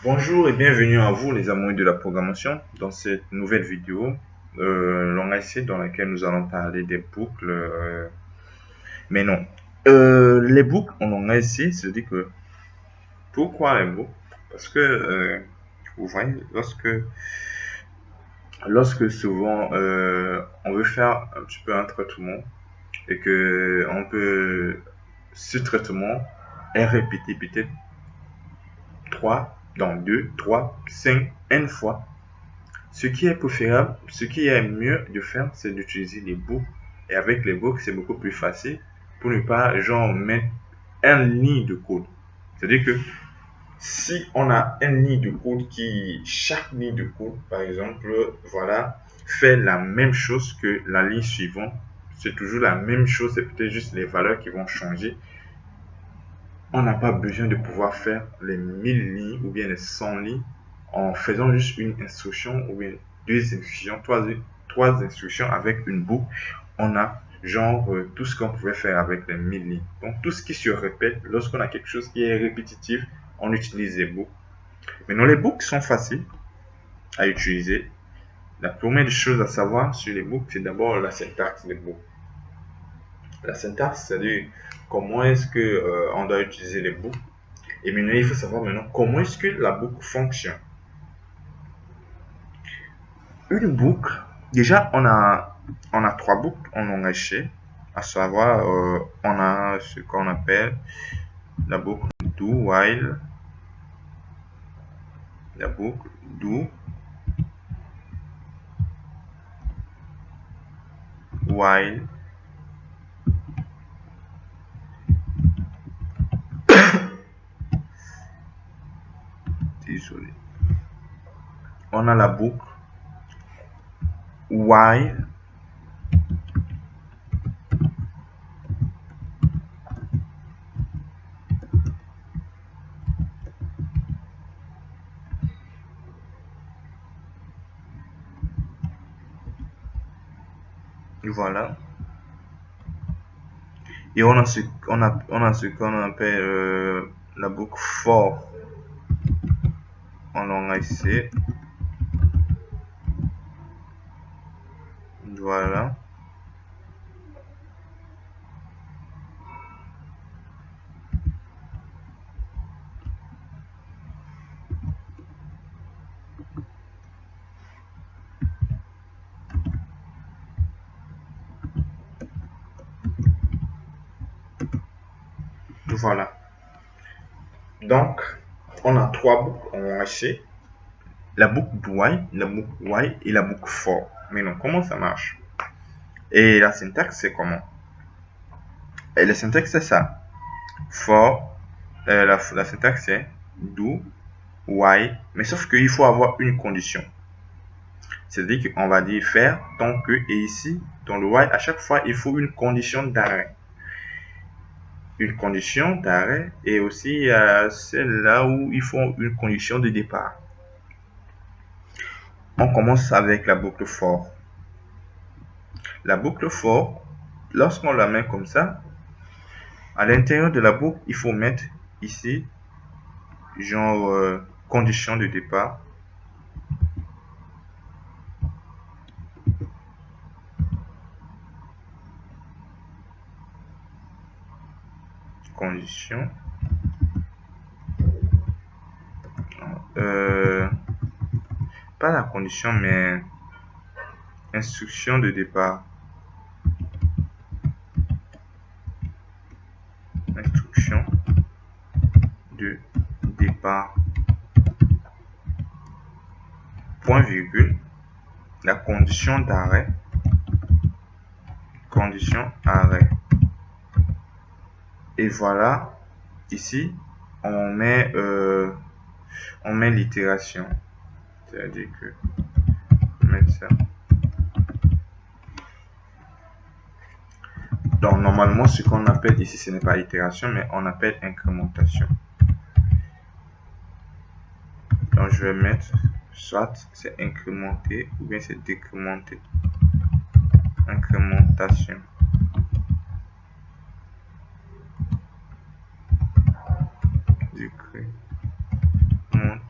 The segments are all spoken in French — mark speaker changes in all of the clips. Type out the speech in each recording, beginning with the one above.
Speaker 1: Bonjour et bienvenue à vous les amoureux de la programmation. Dans cette nouvelle vidéo, l'on a essayé dans laquelle nous allons parler des boucles. Mais non, les boucles, on en a essayé, c'est-à-dire que pourquoi les boucles? Parce que vous voyez, lorsque souvent on veut faire un petit peu un traitement et que on peut ce traitement est répété peut-être 3 dans 2 3 5 N fois. Ce qui est préférable, ce qui est mieux de faire, c'est d'utiliser les books. Et avec les books, c'est beaucoup plus facile pour ne pas, genre, mettre une ligne de code. C'est-à-dire que si on a une ligne de code chaque ligne de code, par exemple, voilà, fait la même chose que la ligne suivante, c'est toujours la même chose, c'est peut-être juste les valeurs qui vont changer. On n'a pas besoin de pouvoir faire les 1000 lignes ou bien les 100 lignes en faisant juste une instruction ou bien deux instructions, trois instructions avec une boucle. On a genre tout ce qu'on pouvait faire avec les 1000 lignes. Donc tout ce qui se répète, lorsqu'on a quelque chose qui est répétitif, on utilise les boucles. Maintenant, les boucles sont faciles à utiliser. La première des choses à savoir sur les boucles, c'est d'abord la syntaxe des boucles. La syntaxe, c'est-à-dire comment est-ce que on doit utiliser les boucles. Et maintenant, il faut savoir maintenant comment est-ce que la boucle fonctionne. Une boucle, déjà, on a trois boucles en enrichi, à savoir, on a ce qu'on appelle la boucle do while, la boucle do while, désolé, on a la boucle while, voilà, et on a ce qu'on appelle la boucle for en enrichi, voilà. Voilà. Donc, on a trois boucles en enrichi. La boucle while, la boucle while et la boucle for. Maintenant, comment ça marche? Et la syntaxe, c'est comment? Et la syntaxe, c'est ça. For, la syntaxe, c'est do, while, mais sauf qu'il faut avoir une condition. C'est-à-dire qu'on va dire faire tant que, et ici, dans le while, à chaque fois, il faut une condition d'arrêt. Une condition d'arrêt et aussi celle là où il faut une condition de départ. On commence avec la boucle for. La boucle for, lorsqu'on la met comme ça, à l'intérieur de la boucle, il faut mettre ici, genre, condition de départ. Condition. Pas la condition, mais instruction de départ. Instruction de départ. Point virgule. La condition d'arrêt. Condition arrêt. Et voilà, ici, on met l'itération. C'est-à-dire que mettre ça. Donc, normalement, ce qu'on appelle ici, ce n'est pas itération, mais on appelle incrémentation. Donc, je vais mettre soit c'est incrémenté ou bien c'est décrémenté. Incrémentation. Décrémentation.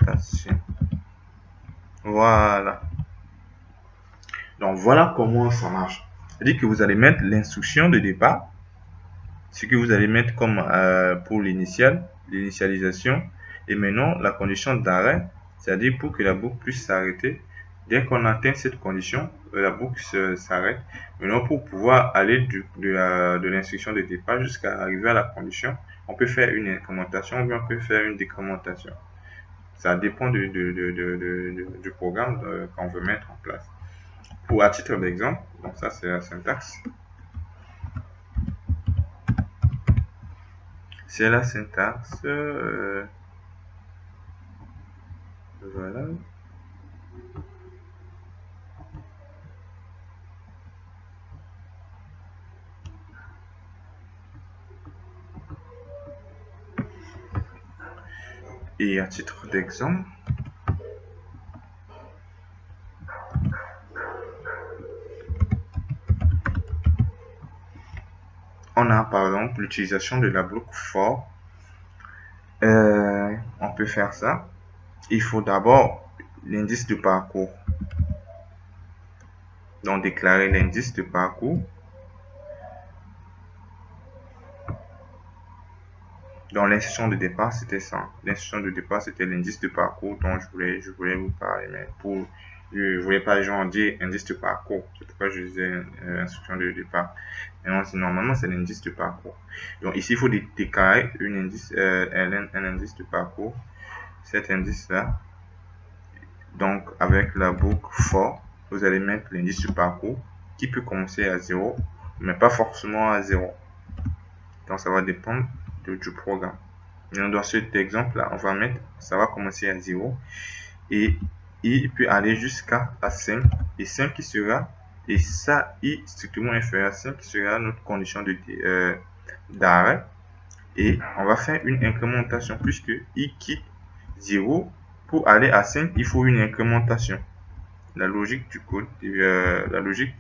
Speaker 1: d'exploitation. Voilà. Donc voilà comment ça marche. C'est-à-dire que vous allez mettre l'instruction de départ, ce que vous allez mettre comme pour l'initialisation, et maintenant la condition d'arrêt, c'est-à-dire pour que la boucle puisse s'arrêter. Dès qu'on atteint cette condition, la boucle s'arrête. Maintenant, pour pouvoir aller de l'instruction de départ jusqu'à arriver à la condition, on peut faire une incrémentation ou bien on peut faire une décrémentation. Ça dépend du programme qu'on veut mettre en place. Pour à titre d'exemple, donc ça c'est la syntaxe. C'est la syntaxe. Voilà. Et à titre d'exemple, on a par exemple l'utilisation de la boucle for. On peut faire ça. Il faut d'abord l'indice de parcours. Donc déclarer l'indice de parcours. Dans l'instruction de départ, c'était ça. L'instruction de départ, c'était l'indice de parcours dont je voulais vous parler. Mais je ne voulais pas genre dire indice de parcours. C'est pourquoi je disais instruction de départ. Et non, normalement, c'est l'indice de parcours. Donc ici, il faut déclarer un indice de parcours. Cet indice-là. Donc avec la boucle for, vous allez mettre l'indice de parcours qui peut commencer à 0, mais pas forcément à 0. Donc ça va dépendre du programme. Et dans cet exemple-là, on va mettre, ça va commencer à 0 et il peut aller jusqu'à 5 et 5 qui sera, et ça i strictement inférieur à 5 qui sera notre condition d'arrêt. Et on va faire une incrémentation puisque i quitte 0 pour aller à 5, il faut une incrémentation. La logique du code, la logique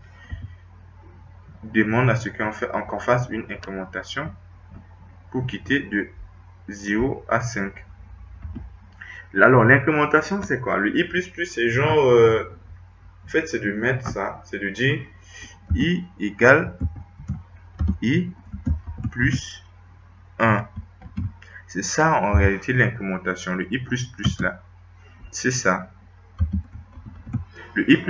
Speaker 1: demande à ce qu'on fasse une incrémentation pour quitter de 0 à 5. Alors, l'incrémentation, c'est quoi? Le i++, c'est genre... en fait, c'est de mettre ça. C'est de dire i égale i plus 1. C'est ça, en réalité, l'incrémentation. Le i++ là. C'est ça. Le i++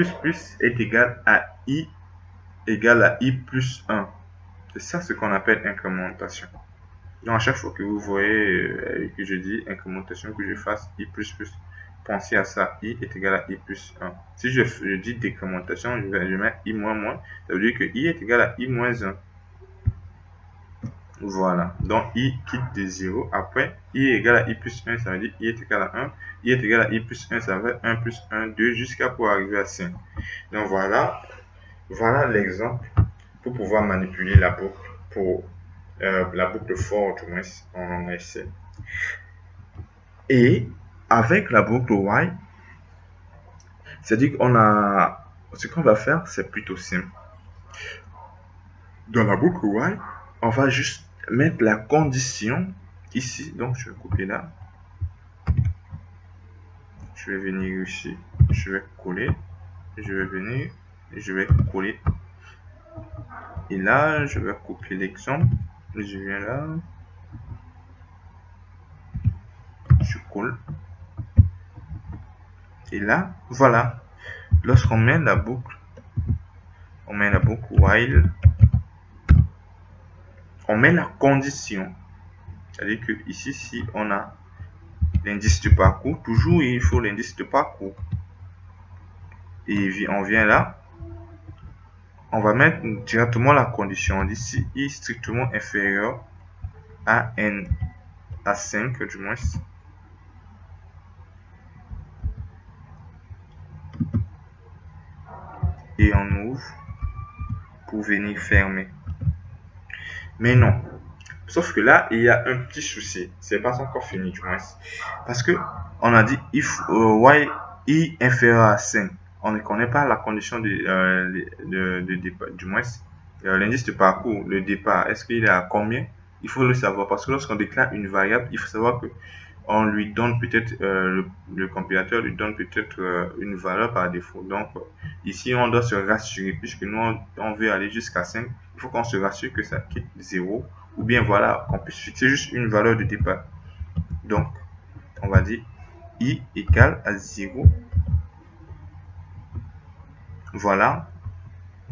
Speaker 1: est égal à i plus 1. C'est ça ce qu'on appelle incrémentation. Donc à chaque fois que vous voyez que je dis incrémentation, que je fasse i++, pensez à ça, i est égal à i plus 1. Si je dis décrémentation, je mets i moins moins, ça veut dire que i est égal à i moins 1. Voilà, donc i quitte de 0, après i est égal à i plus 1, ça veut dire i est égal à 1, i est égal à i plus 1, ça veut dire 1 plus 1, 2, jusqu'à pour arriver à 5. Donc voilà l'exemple pour pouvoir manipuler la boucle, pour la boucle for, du moins en essai. Et avec la boucle while, c'est-à-dire qu'on a, ce qu'on va faire, c'est plutôt simple. Dans la boucle while, on va juste mettre la condition ici. Donc je vais copier là. Je vais venir ici. Je vais coller. Je vais venir. Je vais coller. Et là, je vais copier l'exemple. Je viens là. Je colle. Et là, voilà. Lorsqu'on met la boucle while, on met la condition. C'est-à-dire que ici, si on a l'indice de parcours, toujours il faut l'indice de parcours. Et on vient là, on va mettre directement la condition. On dit si i est strictement inférieur à n à 5 du moins. Et on ouvre pour venir fermer. Mais non. Sauf que là, il y a un petit souci. C'est pas encore fini du moins. Parce que on a dit if y i inférieur à 5. On ne connaît pas la condition de départ, du moins l'indice de parcours, le départ. Est-ce qu'il est à combien? Il faut le savoir parce que lorsqu'on déclare une variable, il faut savoir que on lui donne peut-être, le compilateur lui donne peut-être une valeur par défaut. Donc, ici, on doit se rassurer, puisque nous, on veut aller jusqu'à 5. Il faut qu'on se rassure que ça quitte 0, ou bien voilà, qu'on puisse fixer juste une valeur de départ. Donc, on va dire i égale à 0. Voilà,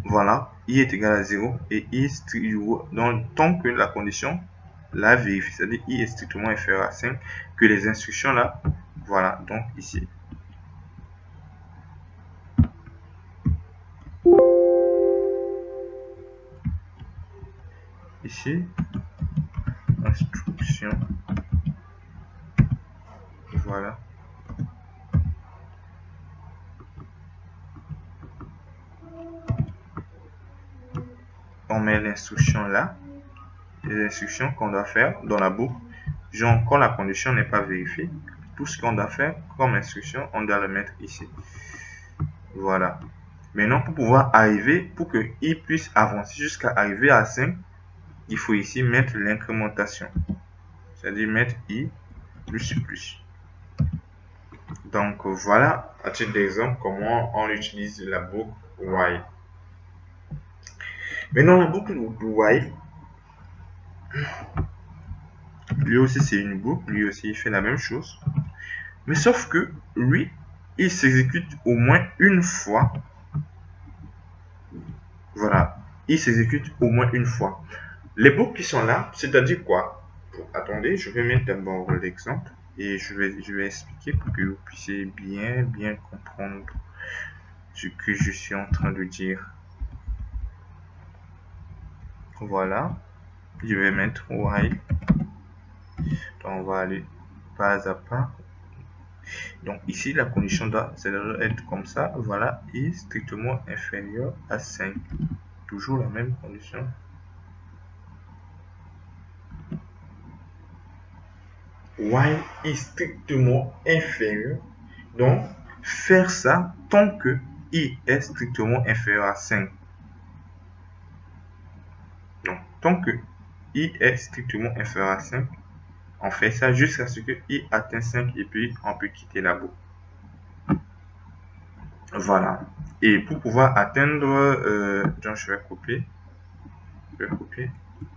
Speaker 1: voilà, i est égal à 0 et i est strictement, donc tant que la condition la vérifie, c'est-à-dire i est strictement inférieur à 5, que les instructions là, voilà, donc ici. Ici, instruction, voilà. On met l'instruction là, les instructions qu'on doit faire dans la boucle. Genre, quand la condition n'est pas vérifiée, tout ce qu'on doit faire comme instruction, on doit le mettre ici. Voilà. Maintenant, pour pouvoir arriver, pour que i puisse avancer jusqu'à arriver à 5, il faut ici mettre l'incrémentation. C'est-à-dire mettre i plus. Donc voilà, à titre d'exemple, comment on utilise la boucle while. Maintenant, la boucle while, lui aussi c'est une boucle, lui aussi il fait la même chose. Mais sauf que lui, il s'exécute au moins une fois. Voilà, il s'exécute au moins une fois. Les boucles qui sont là, c'est-à-dire quoi? Attendez, je vais mettre d'abord l'exemple et je vais expliquer pour que vous puissiez bien comprendre ce que je suis en train de dire. Voilà, je vais mettre while. Donc on va aller pas à pas. Donc ici la condition doit être comme ça. Voilà, i strictement inférieur à 5. Toujours la même condition. While i strictement inférieur. Donc faire ça tant que i est strictement inférieur à 5. Donc tant que i est strictement inférieur à 5, on fait ça jusqu'à ce que i atteint 5 et puis on peut quitter la boucle. Voilà. Et pour pouvoir atteindre, donc je vais copier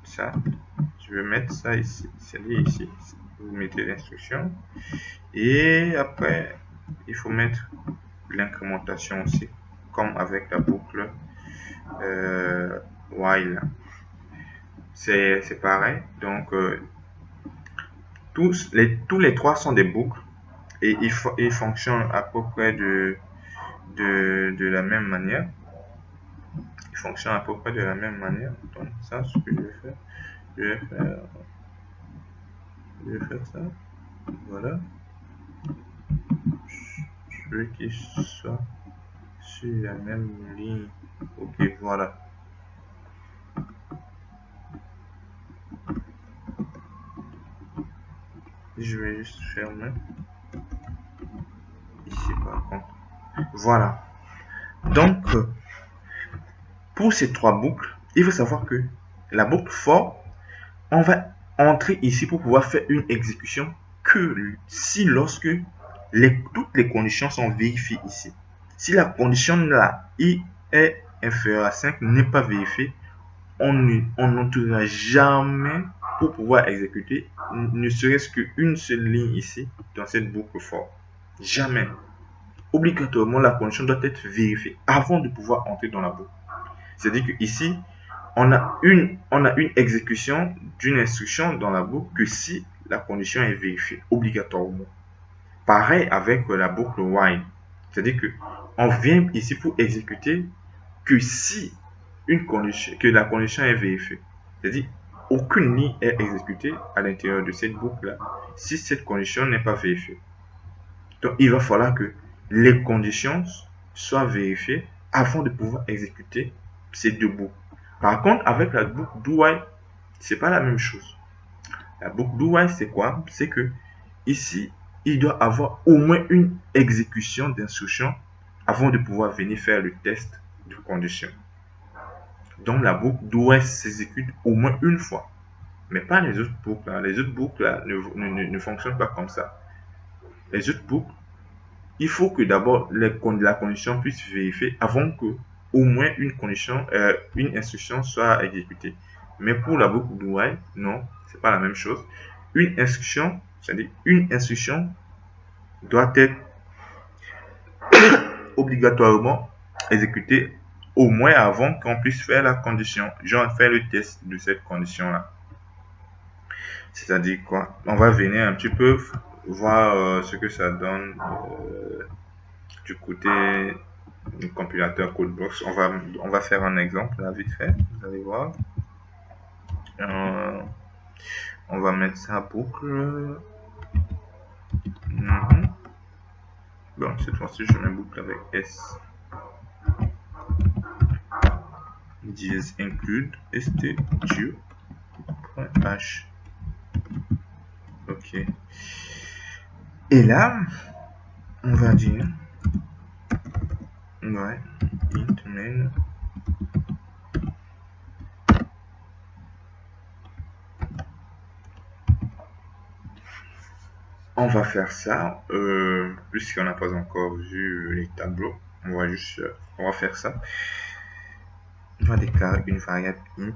Speaker 1: ça. Je vais mettre ça ici. C'est-à-dire ici, vous mettez l'instruction. Et après, il faut mettre l'incrémentation aussi, comme avec la boucle while. C'est pareil. Donc, tous les trois sont des boucles et ils fonctionnent à peu près de la même manière. Ils fonctionnent à peu près de la même manière. Donc, ça, ce que je vais faire, je vais faire ça. Voilà. Je veux qu'il soit sur la même ligne. Ok, voilà. Je vais juste fermer. Ici, par contre. Voilà. Donc, pour ces trois boucles, il faut savoir que la boucle for, on va entrer ici pour pouvoir faire une exécution que si lorsque toutes les conditions sont vérifiées ici. Si la condition là, i est inférieur à 5 n'est pas vérifiée, on n'entrera jamais pour pouvoir exécuter ne serait-ce qu'une seule ligne ici dans cette boucle for. Jamais. Obligatoirement, la condition doit être vérifiée avant de pouvoir entrer dans la boucle. C'est-à-dire que ici, on a une exécution d'une instruction dans la boucle que si la condition est vérifiée obligatoirement. Pareil avec la boucle while. C'est-à-dire que on vient ici pour exécuter que si que la condition est vérifiée. C'est-à-dire aucune ligne est exécutée à l'intérieur de cette boucle-là si cette condition n'est pas vérifiée. Donc il va falloir que les conditions soient vérifiées avant de pouvoir exécuter ces deux boucles. Par contre, avec la boucle do while, c'est pas la même chose. La boucle do while, c'est quoi? C'est que ici, il doit avoir au moins une exécution d'instruction avant de pouvoir venir faire le test de condition. Donc la boucle do while s'exécute au moins une fois. mais pas les autres boucles là. Les autres boucles là ne fonctionnent pas comme ça. Les autres boucles, il faut que d'abord la condition puisse vérifier avant que au moins une instruction soit exécutée. Mais pour la boucle do while, non, c'est pas la même chose. Une instruction, c'est-à-dire une instruction doit être obligatoirement exécutée au moins avant qu'on puisse faire la condition, genre faire le test de cette condition-là. C'est-à-dire quoi? On va venir un petit peu voir ce que ça donne du côté du compilateur Codebox. On va faire un exemple là vite fait, vous allez voir. On va mettre ça boucle. Bon, cette fois-ci, je mets boucle avec S. Dièse include stdio.h. Ok. Et là, on va dire, ouais, int main. On va faire ça, puisqu'on n'a pas encore vu les tableaux. On va faire ça. On va déclarer une variable int.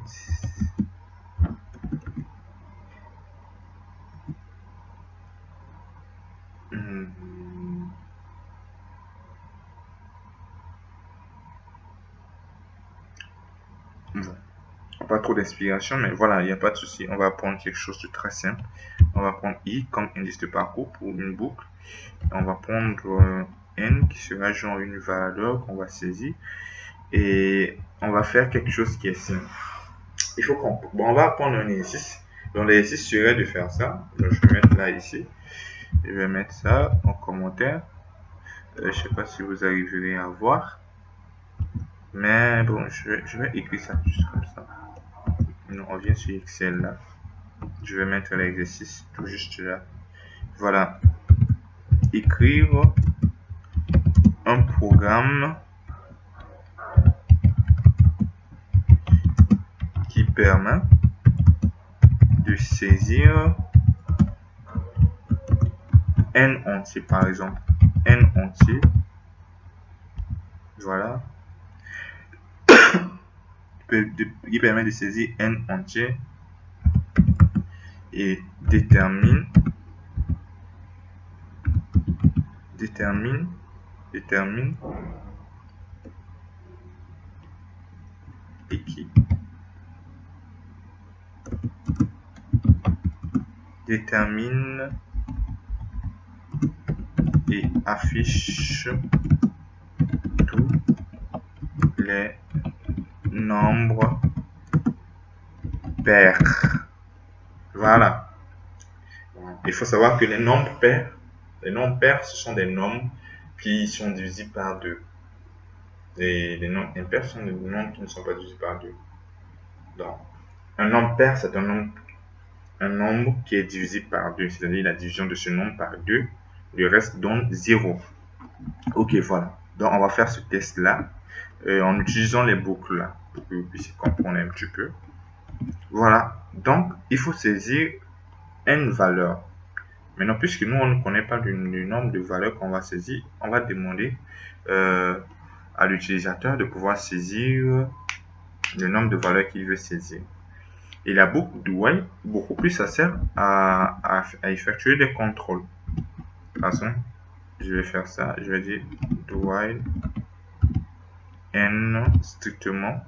Speaker 1: Bon. Pas trop d'inspiration, mais voilà, il n'y a pas de souci. On va prendre quelque chose de très simple. On va prendre i comme indice de parcours pour une boucle. On va prendre n qui sera genre une valeur qu'on va saisir. Et on va faire quelque chose qui est simple. Il faut qu'on... Bon, on va prendre un exercice. Donc l'exercice serait de faire ça. Donc, je vais mettre là ici. Je vais mettre ça en commentaire. Je ne sais pas si vous arriverez à voir. Mais bon, je vais écrire ça juste comme ça. On revient sur Excel là. Je vais mettre l'exercice tout juste là. Voilà. Écrire un programme qui permet de saisir n entier, par exemple. N entier. Voilà. Qui permet de saisir n entier et détermine et qui détermine et affiche tous les nombres pairs. Voilà. Il faut savoir que les nombres pairs, ce sont des nombres qui sont divisés par 2. Et les nombres impairs sont des nombres qui ne sont pas divisés par 2. Donc, un nombre pair, c'est un nombre qui est divisé par 2, c'est-à-dire la division de ce nombre par 2, le reste donne 0. Ok, voilà. Donc, on va faire ce test-là en utilisant les boucles là, pour que vous puissiez comprendre un petit peu. Voilà. Donc, il faut saisir n valeurs. Maintenant, puisque nous, on ne connaît pas le nombre de valeurs qu'on va saisir, on va demander à l'utilisateur de pouvoir saisir le nombre de valeurs qu'il veut saisir. Et la boucle do while, beaucoup plus, ça sert à effectuer des contrôles. De toute façon, je vais faire ça. Je vais dire do while n strictement,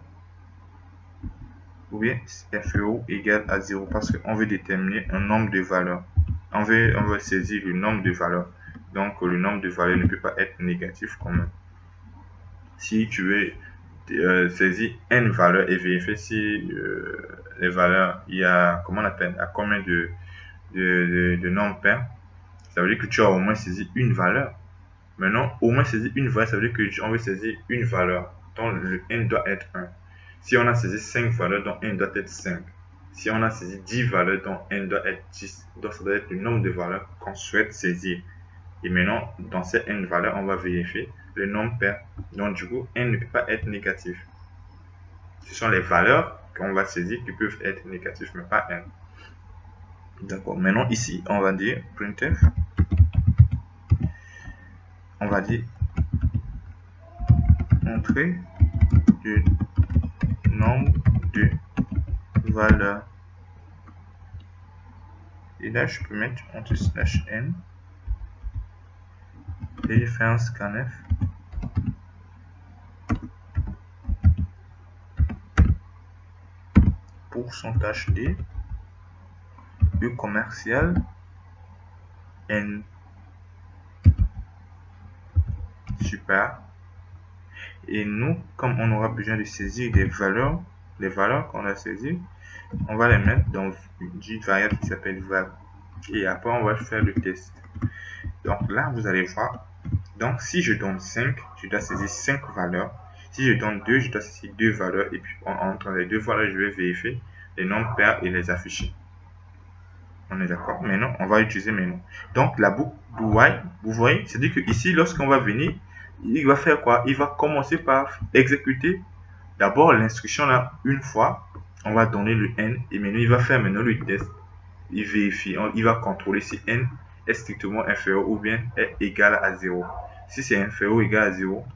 Speaker 1: ou bien FEO égale à 0, parce qu'on veut déterminer un nombre de valeurs. On veut saisir le nombre de valeurs. Donc, le nombre de valeurs ne peut pas être négatif quand même. Si tu veux saisir n valeurs et vérifier si les valeurs, il y a, comment on appelle, à combien de nombres pairs, ça veut dire que tu as au moins saisi une valeur. Maintenant, au moins saisir une valeur, ça veut dire qu'on veut saisir une valeur, donc le n doit être 1. Si on a saisi 5 valeurs, donc n doit être 5. Si on a saisi 10 valeurs, donc n doit être 10. Donc, ça doit être le nombre de valeurs qu'on souhaite saisir. Et maintenant, dans ces n valeurs, on va vérifier le nombre pair. Donc, du coup, n ne peut pas être négatif. Ce sont les valeurs qu'on va saisir qui peuvent être négatives, mais pas n. D'accord. Maintenant, ici, on va dire printf. On va dire entrée du nombre de valeurs. Et là, je peux mettre entre slash n. Et je fais un scanf. Pourcentage D. E commercial. N. Super. Et nous, comme on aura besoin de saisir des valeurs, les valeurs qu'on a saisies, on va les mettre dans une variable qui s'appelle val. Et après, on va faire le test. Donc là, vous allez voir. Donc, si je donne 5, je dois saisir 5 valeurs. Si je donne 2, je dois saisir 2 valeurs. Et puis, entre les deux valeurs, je vais vérifier les nombres pairs et les afficher. On est d'accord? Maintenant, on va utiliser maintenant. Donc, la boucle do while, vous voyez, c'est-à-dire que ici, lorsqu'on va venir, il va faire quoi? Il va commencer par exécuter d'abord l'instruction là une fois. On va donner le n et maintenant, il va faire maintenant le test. Il vérifie, il va contrôler si n est strictement inférieur ou bien est égal à 0. Si c'est inférieur ou égal à 0,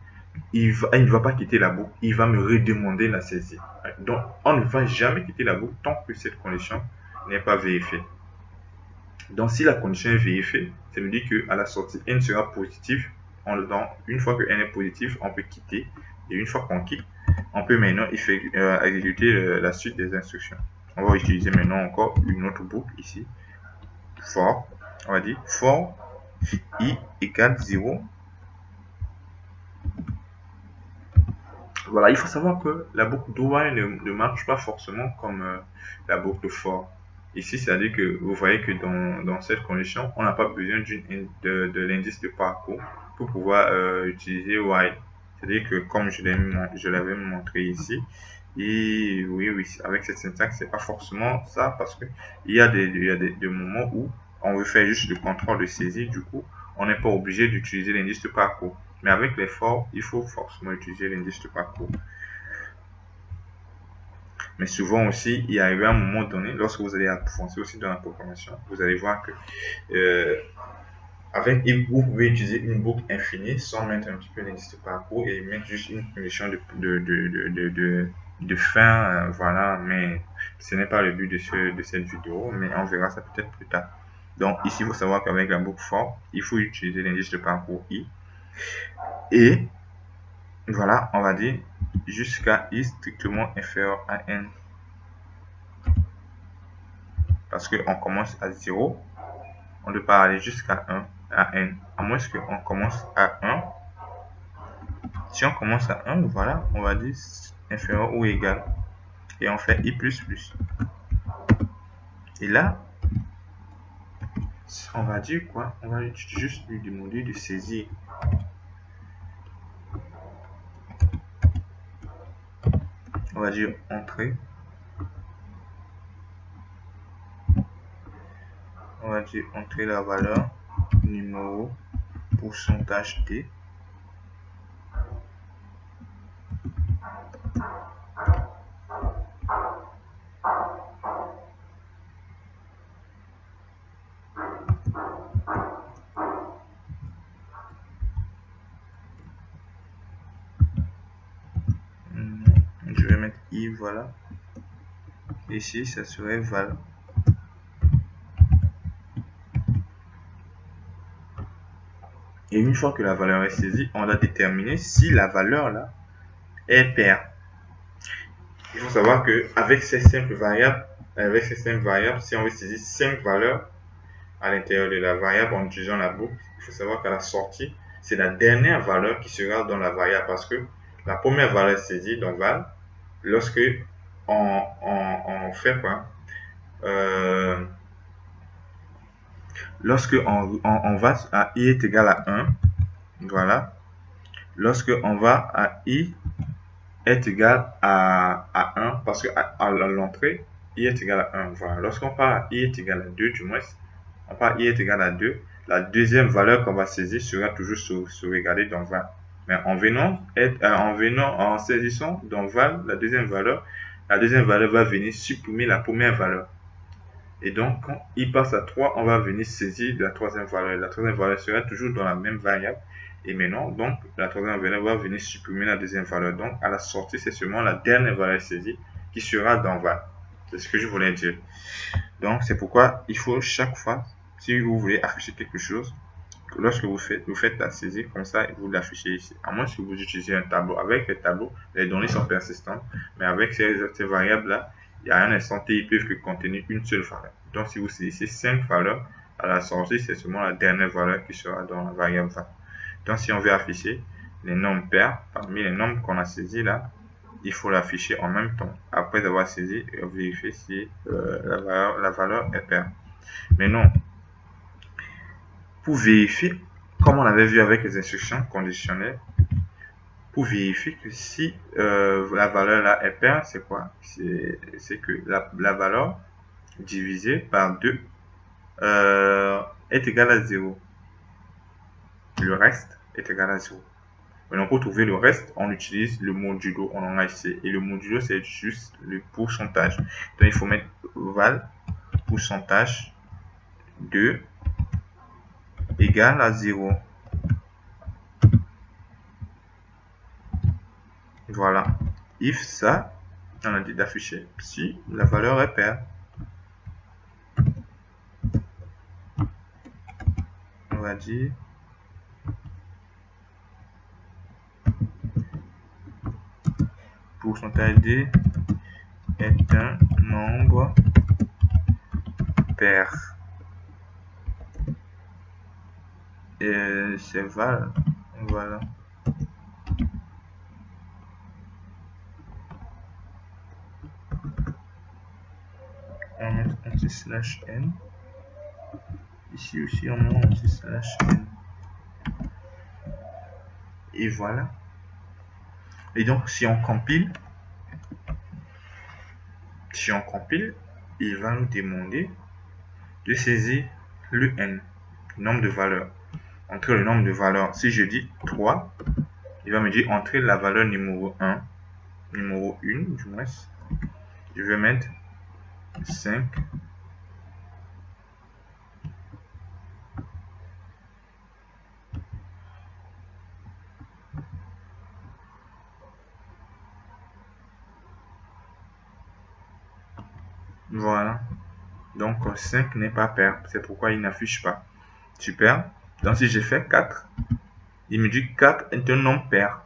Speaker 1: il ne va pas quitter la boucle, il va me redemander la saisie. Donc, on ne va jamais quitter la boucle tant que cette condition n'est pas vérifiée. Donc, si la condition est vérifiée, ça veut dire qu'à la sortie, n sera positif. Une fois que n est positif, on peut quitter. Et une fois qu'on quitte, on peut maintenant exécuter la suite des instructions. On va utiliser maintenant encore une autre boucle ici. For, on va dire for i égale 0. Voilà, il faut savoir que la boucle do while ne marche pas forcément comme la boucle for. Ici, c'est-à-dire que vous voyez que dans cette condition, on n'a pas besoin de l'indice de parcours pour pouvoir utiliser while. C'est-à-dire que comme je l'avais montré ici, et oui, avec cette syntaxe, c'est pas forcément ça parce que il y a des moments où on veut faire juste le contrôle de saisie, du coup, on n'est pas obligé d'utiliser l'indice de parcours. Mais avec les for, il faut forcément utiliser l'indice de parcours. Mais souvent aussi, il arrive à un moment donné, lorsque vous allez avancer aussi dans la programmation, vous allez voir que vous pouvez utiliser une boucle infinie sans mettre un petit peu l'indice de parcours et mettre juste une condition de fin, voilà, mais ce n'est pas le but de cette vidéo, mais on verra ça peut-être plus tard. Donc ici, il faut savoir qu'avec la boucle for, il faut utiliser l'indice de parcours i. Et voilà, on va dire jusqu'à i strictement inférieur à n. Parce qu'on commence à 0, on ne peut pas aller jusqu'à 1, à n, à moins qu'on commence à 1. Si on commence à 1, voilà, on va dire inférieur ou égal. Et on fait i++. Et là, on va dire quoi? On va juste lui demander de saisir. On va dire entrée. On va dire entrer la valeur numéro pourcentage D. Je vais mettre i, voilà. Ici, ça serait val. Et une fois que la valeur est saisie, on a déterminé si la valeur là est paire. Il faut savoir que avec ces simples variables, si on veut saisir 5 valeurs à l'intérieur de la variable en utilisant la boucle, il faut savoir qu'à la sortie, c'est la dernière valeur qui sera dans la variable parce que la première valeur saisie dans val, lorsque on fait quoi, lorsque on va à i est égal à 1, voilà, lorsque on va à i est égal à 1, parce que à l'entrée, i est égal à 1, voilà, lorsqu'on part à i est égal à 2, du moins, on part à i est égal à 2, la deuxième valeur qu'on va saisir sera toujours sauvegardée dans val. Mais en saisissant dans val la deuxième valeur va venir supprimer la première valeur. Et donc, quand i passe à 3, on va venir saisir la troisième valeur. La troisième valeur sera toujours dans la même variable. Et maintenant, donc, la troisième valeur va venir supprimer la deuxième valeur. Donc, à la sortie, c'est seulement la dernière valeur saisie qui sera dans val. C'est ce que je voulais dire. Donc, c'est pourquoi il faut chaque fois, si vous voulez afficher quelque chose, lorsque vous faites la saisie comme ça, vous l'affichez ici. À moins que vous utilisez un tableau. Avec les tableaux, les données sont persistantes, mais avec ces variables-là, il y a un instant T, ils peuvent que contenir une seule valeur. Donc, si vous saisissez 5 valeurs, à la sortie, c'est seulement la dernière valeur qui sera dans la variable valeur. Donc, si on veut afficher les nombres pairs, parmi les nombres qu'on a saisis là, il faut l'afficher en même temps. Après avoir saisi, vérifier si la valeur est paire. Mais non, pour vérifier, comme on avait vu avec les instructions conditionnelles, pour vérifier que si la valeur là est paire, c'est quoi? C'est que la valeur divisée par 2 est égale à 0. Le reste est égal à 0. Maintenant, pour trouver le reste, on utilise le modulo, on en a ici. Et le modulo, c'est juste le pourcentage. Donc, il faut mettre val pourcentage de égale à 0. Voilà. If ça, on a dit d'afficher si la valeur est paire. On va dire pourcentage d est un nombre pair. Et c'est val. Voilà. On met anti/n. Ici aussi, on met anti/n. Et voilà. Et donc, si on compile, il va nous demander de saisir le n, le nombre de valeurs. Entre le nombre de valeurs, si je dis 3, il va me dire entrer la valeur numéro 1, numéro 1 du moins. Je vais mettre 5. Voilà. Donc 5 n'est pas pair. C'est pourquoi il n'affiche pas. Super. Donc si j'ai fait 4, il me dit 4 est un nombre pair.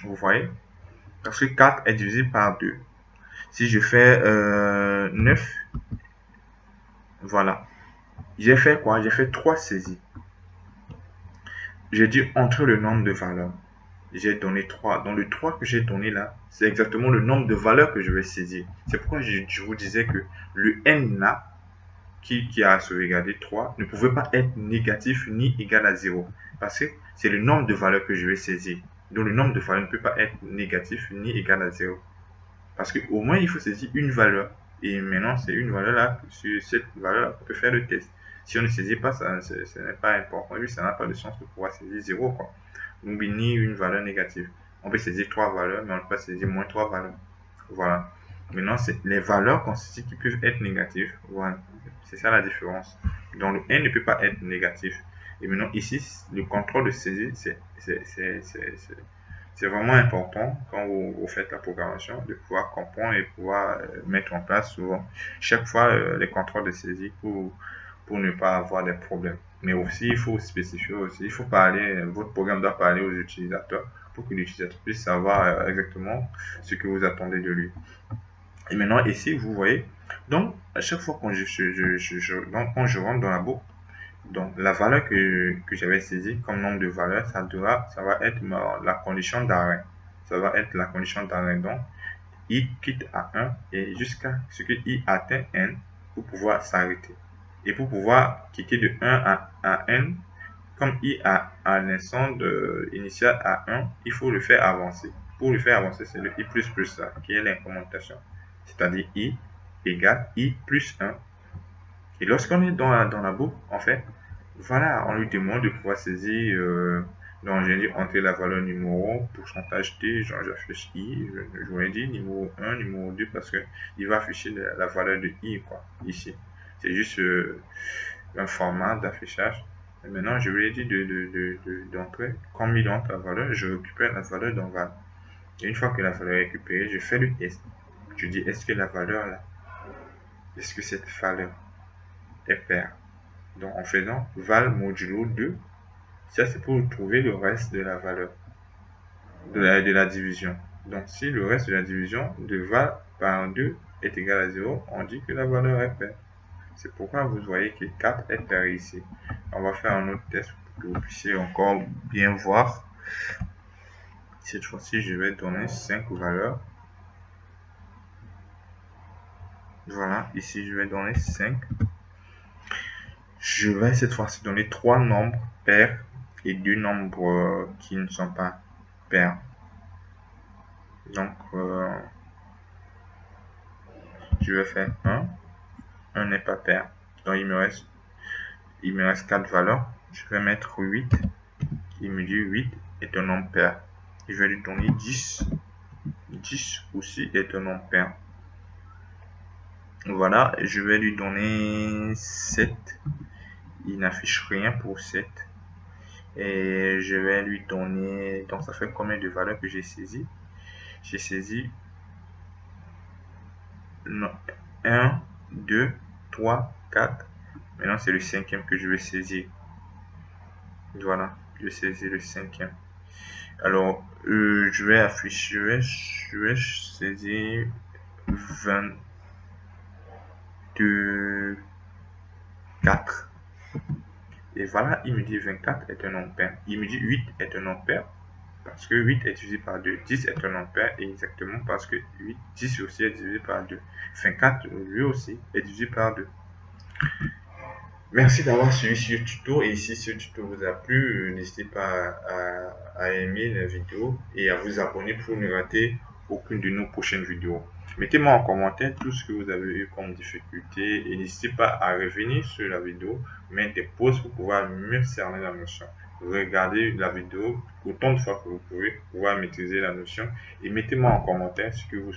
Speaker 1: Vous voyez? Parce que 4 est divisé par 2. Si je fais 9, voilà. J'ai fait quoi? J'ai fait 3 saisies. J'ai dit entre le nombre de valeurs. J'ai donné 3. Donc le 3 que j'ai donné là, c'est exactement le nombre de valeurs que je vais saisir. C'est pourquoi je vous disais que le n là, qui a sauvegardé 3, ne pouvait pas être négatif ni égal à 0. Parce que c'est le nombre de valeurs que je vais saisir. Donc le nombre de valeurs ne peut pas être négatif ni égal à 0. Parce qu'au moins, il faut saisir une valeur. Et maintenant, c'est une valeur là, sur cette valeur, on peut faire le test. Si on ne saisit pas, ce n'est pas important. Oui, ça n'a pas de sens de pouvoir saisir 0, quoi. Donc, ni une valeur négative. On peut saisir 3 valeurs, mais on ne peut pas saisir moins 3 valeurs. Voilà. Maintenant, c'est les valeurs qu'on saisit qui peuvent être négatives. Voilà. C'est ça la différence. Donc, le n ne peut pas être négatif. Et maintenant, ici, le contrôle de saisie, c'est vraiment important quand vous faites la programmation de pouvoir comprendre et pouvoir mettre en place souvent chaque fois les contrôles de saisie pour ne pas avoir des problèmes. Mais aussi, il faut spécifier aussi, il faut parler, votre programme doit parler aux utilisateurs pour que l'utilisateur puisse savoir exactement ce que vous attendez de lui. Et maintenant, ici, vous voyez, donc à chaque fois quand quand je rentre dans la boucle, donc la valeur que j'avais saisie comme nombre de valeurs, ça va être la condition d'arrêt. Ça va être la condition d'arrêt. Donc, i quitte à 1 et jusqu'à ce que i atteint n pour pouvoir s'arrêter. Et pour pouvoir quitter de 1 à n, comme i a l'instant initial à 1, il faut le faire avancer. Pour le faire avancer, c'est le i++ là, qui est l'incrémentation. C'est-à-dire i égale i plus 1. Et lorsqu'on est dans la boucle, en fait, voilà, on lui demande de pouvoir saisir, donc j'ai dit entrer la valeur numéro, pourcentage t, genre j'affiche i, je vous ai dit numéro 1, numéro 2, parce que il va afficher la valeur de i, quoi, ici. C'est juste un format d'affichage. Et maintenant, je lui ai dit d'entrer. Comme il entre la valeur, je récupère la valeur dans val. Et une fois que la valeur est récupérée, je fais le test. Je dis, est-ce que la valeur là, est-ce que cette valeur est paire? Donc, en faisant val modulo 2, ça c'est pour trouver le reste de la valeur de la division. Donc, si le reste de la division de val par 2 est égal à 0, on dit que la valeur est paire. C'est pourquoi vous voyez que 4 est pair ici. On va faire un autre test pour que vous puissiez encore bien voir. Cette fois-ci, je vais donner 5 valeurs. Voilà, ici, je vais donner 5. Je vais cette fois-ci donner 3 nombres pairs et 2 nombres qui ne sont pas pairs. Donc, je vais faire 1. 1 n'est pas pair. Donc, il me reste 4 valeurs. Je vais mettre 8. Il me dit 8 est un nombre pair. Je vais lui donner 10. 10 aussi est un nombre pair. Voilà, je vais lui donner 7. Il n'affiche rien pour 7. Et je vais lui donner... Donc, ça fait combien de valeurs que j'ai saisi? J'ai saisi 1, 2, 3, 4. Maintenant, c'est le 5e que je vais saisir. Voilà, je saisis le 5e. Alors, je vais afficher... Je vais saisir 24. Et voilà, il me dit 24 est un nombre pair. Il me dit 8 est un nombre pair. Parce que 8 est divisé par 2. 10 est un nombre pair. Et exactement parce que 10 aussi est divisé par 2. 24, lui aussi, est divisé par 2. Merci d'avoir suivi ce tuto. Et si ce tuto vous a plu, n'hésitez pas à aimer la vidéo et à vous abonner pour ne rater aucune de nos prochaines vidéos. Mettez-moi en commentaire tout ce que vous avez eu comme difficulté et n'hésitez pas à revenir sur la vidéo, mettre des pauses pour pouvoir mieux cerner la notion. Regardez la vidéo autant de fois que vous pouvez pour pouvoir maîtriser la notion et mettez-moi en commentaire ce que vous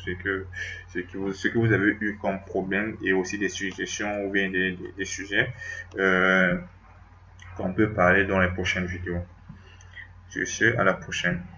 Speaker 1: avez eu comme problème et aussi des suggestions ou bien des sujets qu'on peut parler dans les prochaines vidéos. Sur ce, à la prochaine.